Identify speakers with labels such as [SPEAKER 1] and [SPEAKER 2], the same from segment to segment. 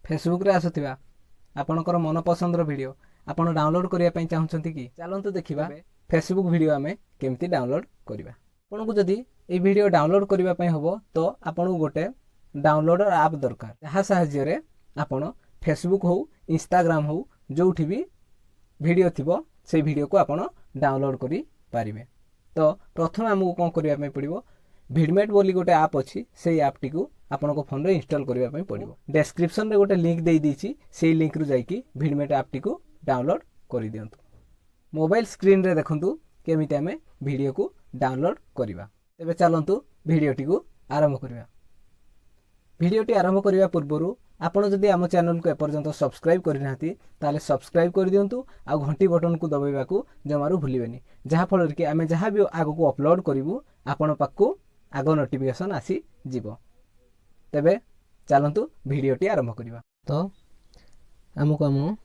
[SPEAKER 1] Facebook रे आसुथिबा आपणकर मनपसंदर video आपण डाउनलोड करिया पई चाहउछंती कि चलंतु देखिबा फेसबुक वीडियो आमे केमती डाउनलोड करिबा। आपनको जदी ए वीडियो डाउनलोड करिबा पई होबो तो आपनको गोटे डाउनलोडर ऐप दरकार जहा सहाय्य रे आपण फेसबुक हो इंस्टाग्राम हो जोठी भी वीडियो थिबो से वीडियो को आपण डाउनलोड करि पारिबे। तो प्रथम हमको कोन करिया पई पड़िबो विडमेट बोली गोटे ऐप अछि से ऐप टी को आपनको फोन रे इंस्टॉल करिया पई पड़िबो। डिस्क्रिप्शन रे गोटे लिंक देई दीची से लिंक रु जाईकी विडमेट ऐप टी को डाउनलोड करि दियंतु। मोबाइल स्क्रीन रे देखंतु केमिति हमें वीडियो को डाउनलोड करिबा। तबे चलंतु वीडियो टी को आरंभ करिबा। वीडियो टी आरंभ करिबा पूर्वरु आपण जदि आम चैनल को एपर्यंत सब्सक्राइब करि नाथि ताले सब्सक्राइब कर दियंतु आ घंटी बटन को दबाइबा को जमारू भूलिबेनी जहा फल कि आमे जहा भी आगो को अपलोड करिवु आपण पाखु आगो नोटिफिकेशन आसी जीवो। तबे चलंतु वीडियो टी आरंभ करिबा। तो हमको हम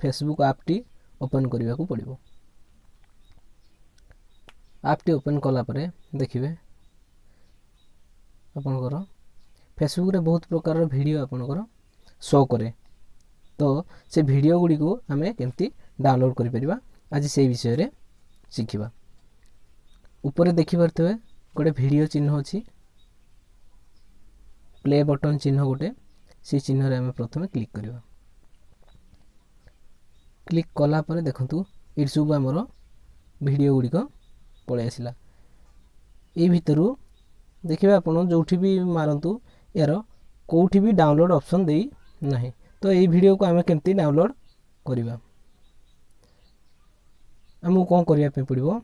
[SPEAKER 1] फेसबुक ऐप टी ओपन करिबा को पड़िबो। ऐप टी ओपन कला परे देखिबे आपनकर फेसबुक रे बहुत प्रकार वीडियो आपनकर शो करे। तो से वीडियो गुडी को हमें केमती डाउनलोड करि परिबा आज से विषय रे सिखिबा। ऊपर देखि परथबे गोटे वीडियो चिन्ह अछि प्ले बटन चिन्ह गोटे से चिन्ह रे हमें प्रथमे क्लिक करिबा। क्लिक कला परे देखंतु इट सब हमर वीडियो गुडी को पळे आसिला। ए भितरु देखिबा आपण जोठी भी मारंतु यार कोठी भी डाउनलोड ऑप्शन देई नाही। तो ए वीडियो को हमें केमती डाउनलोड करिबा हमहु कोन करिया पे पड़िबो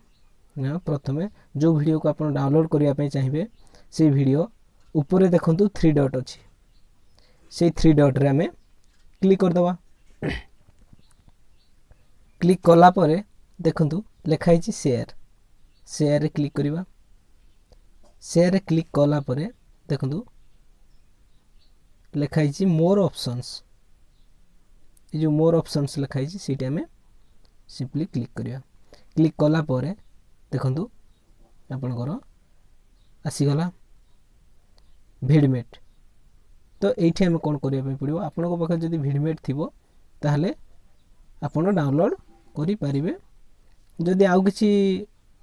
[SPEAKER 1] ना प्रथमे जो वीडियो को आपण डाउनलोड करिया पे चाहिबे से वीडियो ऊपर देखंतु 3 डॉट अछि से 3 डॉट रे हमें क्लिक कर दबा। क्लिक कला परे देखंतु लेखा हिची शेयर शेयर रे क्लिक करिबा। शेयर रे क्लिक कला परे देखंतु लेखा हिची मोर ऑप्शंस ए जो मोर ऑप्शंस लेखा हिची सीटा में सिंपली क्लिक करिया। क्लिक कला परे देखंतु आपनकर आसी गला विडमेट। तो एठी हम कोन करिया पे पड़िबो आपनको पाखे जदी विडमेट थिबो ताहले आपण डाउनलोड करि परिबे। जदी आउ किछि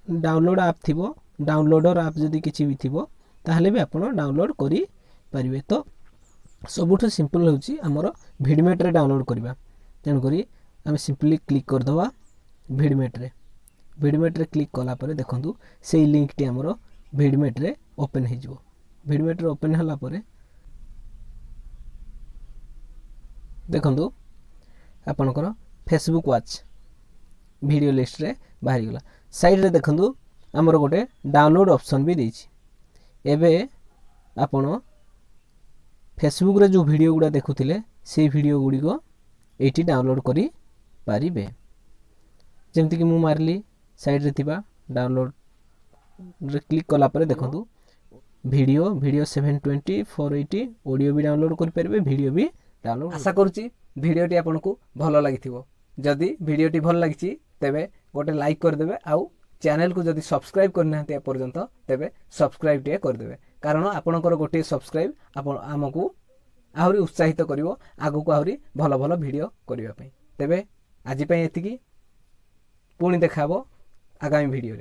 [SPEAKER 1] डाउनलोड ऐप थिबो डाउनलोडर ऐप जदी किछि भी थिबो ताहले भी आपण डाउनलोड करि परिबे। तो सबुठ सिंपल होची हमर विडमेट रे डाउनलोड करिबा तेन करी हम सिंपली क्लिक कर दवा विडमेट रे क्लिक कला परे देखंतु सेही लिंक टी हमर विडमेट रे ओपन हे जिवो। विडमेट रे ओपन हला परे देखंतु आपनकर फेसबुक वॉच वीडियो लिस्ट रे बाहरी गला। साइड रे देखंतु हमर गोटे डाउनलोड ऑप्शन भी देछि। एबे आपण फेसबुक रे जो वीडियो गुडा देखुथिले से वीडियो गुडी को एठी डाउनलोड करि पारिबे। जेमति कि मु मारली साइड रे थिबा डाउनलोड रे क्लिक कला परे देखंतु वीडियो 720 480 ऑडियो भी डाउनलोड करि परिबे वीडियो भी डाउनलोड। आशा करूची वीडियो टी आपनको भलो लागिथिबो। जदी वीडियो टी भल लागिची तेबे गोटे लाइक कर देबे आउ चैनल को जदी सब्सक्राइब करना ते पर्यंत तेबे सब्सक्राइब टे कर देबे कारण आपनकर गोटे सब्सक्राइब आपण हमकु आहुरी उत्साहित करिवो आगु को आहुरी भलो भलो वीडियो करिवा पई। तेबे आजि पई एतिकी पुणी देखाबो आगामी वीडियो रे।